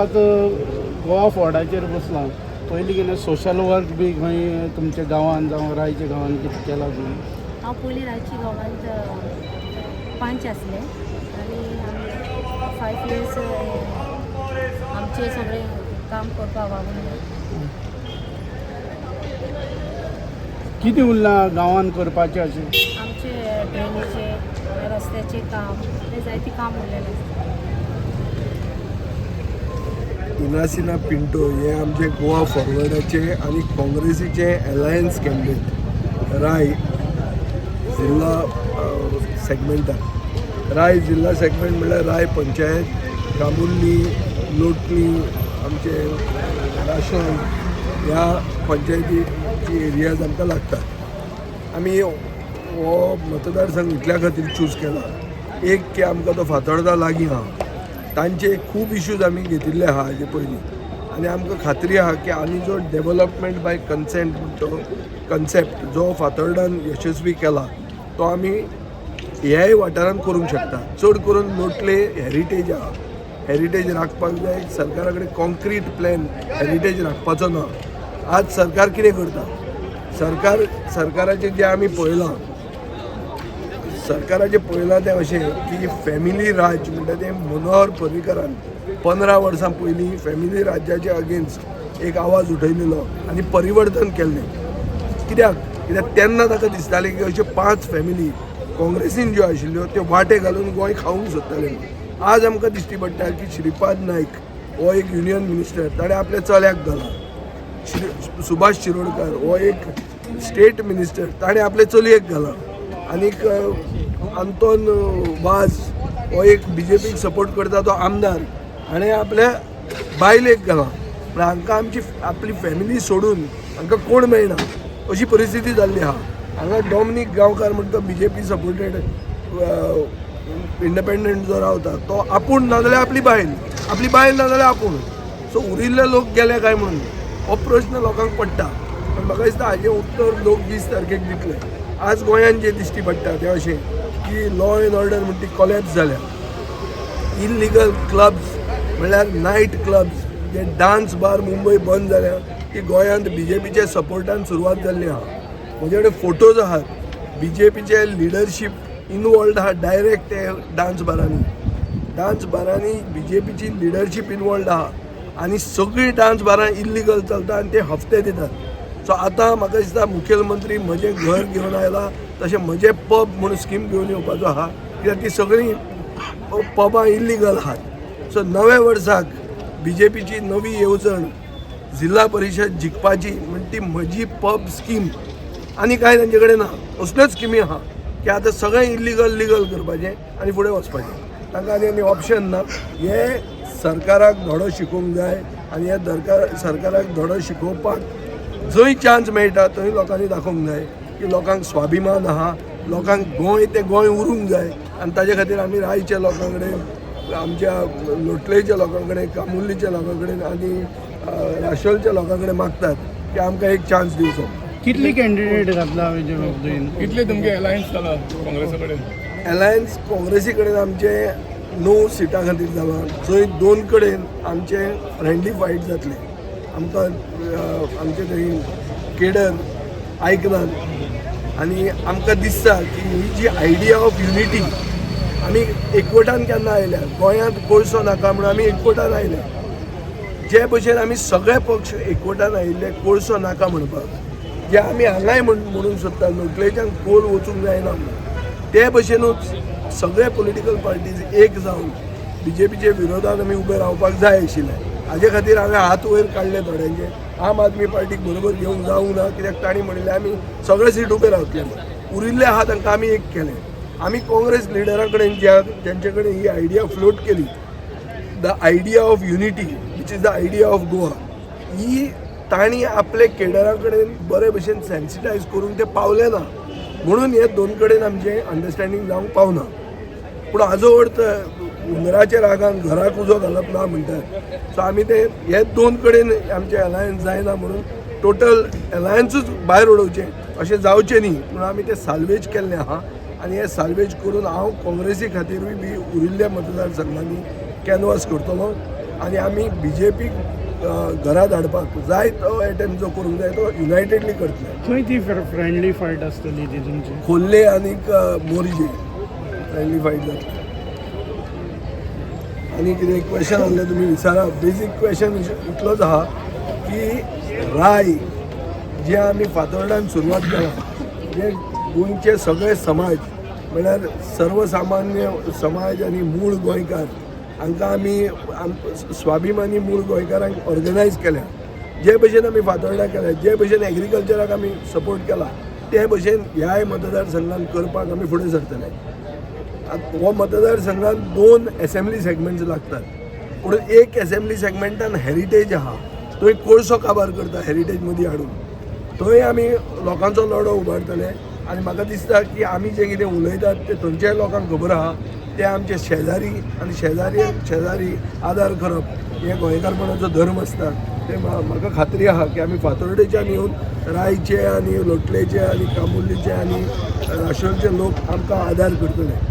गोवा फोर्टाचेर बसला पयलीं कितें सोशल वर्क बी खंय तुमच्या गांवांत जावं रायच्या गांवांत कितें केलां तुमी? हांव पयलीं रायची गांवांत पंच आसलें आनी 5 years आमचें सगळें काम करपाक वावुरलें. कितें उरलां गांवांत करपाचें अशें? आमचे ड्रेनेचें रस्त्याचें काम हें जायतें काम उरलेलें. इनासिना पिंटो हे आमचे गोवा फॉरवर्डाचे आणि काँग्रेसीचे अलायन्स कॅन्डिडेट राय जिल्हा सेगमेंटान. राय जिल्हा सेगमेंट म्हणल्यार राय पंचायत, कामुर्ली, लोटली, आमचे राशन ह्या पंचायतीची एरियाज आमकां लागतात. आमी हो मतदारसंघ इतल्या खातीर चूज केला, एक की आमकां तो फातोर्डा लागीं आहा, तांचे खूब इश्यूज आमी घेतिल्ले आहा हाजे पयलीं, आनी आमकां खात्री आहा की आमी जो डेव्हलपमेंट बाय कन्सेंट तो कन्सेप्ट जो फातोर्डान यशस्वी केला तो आमी ह्याय वाठारांत करूंक शकता. चड करून लोटले हेरिटेज आहा, हेरिटेज राखपाक जाय. सरकारा कडेन कॉन्क्रीट प्लॅन हेरिटेज राखपाचो ना. आज सरकार कितें करता? सरकाराचें जें आमी पळयलां, सरकाराचें पळयलां तें अशें की फॅमिली राज म्हणटा तें मनोहर पर्रीकरान 15 वर्सां पयलीं फॅमिली राज्याच्या अगेन्स्ट एक आवाज उठयलेलो आनी परिवर्तन केल्लें. कित्याक तेन्ना ताका दिसतालें की अश्यो 5 फॅमिली काँग्रेसीन ज्यो आशिल्ल्यो त्यो वाटे घालून गोंय खावंक सोदताले. आज आमकां दिश्टी पडटा की श्रीपाद नायक हो एक युनियन मिनिस्टर, ताणें आपल्या चल्याक घाला. सुभाष शिरोडकार हो एक स्टेट मिनिस्टर, ताणें आपल्या चलयेक घाला. आनीक अंतोन वाज हो एक BJPक सपोर्ट करता तो आमदार, हाणें आपल्या बायलेक घाला. पूण हांकां आमची आपली फॅमिली सोडून हांकां कोण मेळना अशी परिस्थिती जाल्ली आहा. हांगा डॉमिनीक गांवकार म्हणटा तो BJP सपोर्टेड इंडिपेंडंट जो रावता तो आपूण नाजाल्यार आपली बायल नाजाल्यार आपूण. सो उरिल्ले लोक गेले काय म्हणून हो प्रश्न लोकांक पडटा. पण म्हाका दिसता हाजें उत्तर लोक 20 तारखेक दितले. आज गोंयांत जें दिश्टी पडटा तें अशें की लॉ एंड ऑर्डर म्हणटा ती कॉलॅप्स जाल्या. इल्लिगल क्लब्स म्हणल्यार नायट क्लब्स जे डान्स बार मुंबय बंद जाल्या ती गोंयांत BJPच्या सपोर्टान सुरवात जाल्ली आहा. म्हजे कडेन फोटोज आहात. BJPचे लिडरशीप इनवॉल्ड आहा डायरेक्ट ते डान्स बारांनी BJPची लिडरशीप इनवॉल्ड आहा आनी सगळीं डान्स बारां इल्लिगल चलता आनी ते हफ्ते दितात. सो आतां म्हाका दिसता मुखेलमंत्री म्हजें घर घेवन आयला तशें म्हजें पब म्हणून स्कीम घेवन येवपाचो आहा, कित्याक ती सगळीं पबां इल्लिगल आहात. सो नव्या वर्साक BJPची नवी येवजण जिल्हा परिशद जिखपाची म्हणजे ती म्हजी पब स्कीम आनी कांय तांचे कडेन ना. असल्योच स्किमी आहा की आतां सगळें इल्लिगल लिगल करपाचें आनी फुडें वचपाचें. तांकां आनी ऑप्शन ना. हे सरकाराक धडो शिकोवंक जाय आनी हे सरकाराक धडो शिकोवपाक जंय चान्स मेळटा थंय लोकांनी दाखोवंक जाय की लोकांक स्वाभिमान आहा, लोकांक गोंय तें गोंय उरूंक जाय. आनी ताजे खातीर आमी रायच्या लोकां कडेन, आमच्या लोटलेच्या लोकां कडेन, कामुर्लीच्या लोकां कडेन आनी राशोलच्या लोकां कडेन मागतात की आमकां एक चान्स दिवचो. कितली कॅन्डिडेट घातला कितले तुमगे अलायन्स जाला काँग्रेसा कडेन? अलायन्स काँग्रेसी कडेन आमचे 9 सिटां खातीर जाला, जंय 2 कडेन आमचे फ्रेंडली फायट जातले. आमकां आमचे थंय केडर आयकनात आनी आमकां दिसता की ही जी आयडिया ऑफ युनिटी आमी एकवटान केन्ना आयल्या. गोंयांत कोळसो नाका म्हणून आमी एकवटान आयल्या. जे भशेन आमी सगळे पक्ष एकवटान आयिल्ले कोळसो नाका म्हणपाक, जे आमी हांगाय म्हणूंक सोदता लोटलेच्यान कोल वचूंक जायना म्हणून, ते भशेनूच सगळे पॉलिटिकल पार्टीज एक जावन BJPचे विरोधात आमी उबे रावपाक जाय आशिल्ले. हाजे खातीर हांवें हात वयर काडले थोड्यांचे. आम आदमी पार्टीक बरोबर घेवंक जावंक ना, कित्याक तांणी म्हणिल्लें आमी सगळे सीट उबे रावतले. उरिल्ले आहा तांकां आमी एक केलें. आमी काँग्रेस लिडरा कडेन जेंचे कडेन ही आयडिया फ्लोट केली, the idea of unity which is the idea of Goa, ही तांणी आपले केडरा कडेन बरे भशेन सेन्सिटायज करून ते पावले ना. म्हणून हे 2 कडेन आमचें अंडरस्टँडींग जावंक पावना. पूण हाजो अर्थ हुंदराच्या रागान घराक उजो घालप ना म्हणटात. सो आमी ते हे 2 कडेन आमचे अलायन्स जायना म्हणून टोटल अलायन्सूच भायर उडोवचें अशें जावचें न्ही म्हणून आमी ते साल्वेज केल्लें आहा. आनी हे साल्वेज करून हांव काँग्रेसी खातीरूय बी उरिल्ल्या मतदारसंघांनी कॅनवास करतलो. आनी आमी BJPक घरा धाडपाक जाय तो अटेम्प्ट जो करूंक जाय तो युनायटेडली करतले. खंय ती फ्रेंडली फायट आसतली ती तुमची? खोल्ले आनीक मोरजे फ्रेंडली फायट जातली. आनी कितें क्वेश्चन आहलें तुमी विचारा. बेजीक क्वेश्चन इतलोच आहा की राय जे आमी फातोर्डान सुरवात केला, जे गोंयचे सगळे समाज म्हळ्यार सर्वसामान्य समाज आनी मूळ गोंयकार हांकां आमी स्वाभिमानी मूळ गोंयकारांक ऑर्गनायज केल्या. जे भशेन आमी फातोर्डा केल्या, जे भशेन एग्रीकल्चराक आमी सपोर्ट केला, ते भशेन ह्याय मतदारसंघान करपाक आमी फुडें सरतले. हो मतदारसंघात 2 असेंब्ली सेगमेंट्स लागतात, पूण एक असेंब्ली सेगमेंटान हेरिटेज आहा, थंय कोळसो काबार करता हेरिटेज मदीं हाडून. थंय आमी लोकांचो लढो उबारतले. आनी म्हाका दिसता की आमी जे कितें उलयतात ते थंयच्या लोकांक खबर आहा. ते आमचे शेजारी आनी शेजारी आदार करप हे गोंयकारपणाचो धर्म आसता. ते म्हाका खात्री आहा की आमी फातोर्डेच्यान येवन रायचे आनी लोटलेचे आनी कामुर्लीचे आनी राशोलचे लोक आमकां आदार करतले.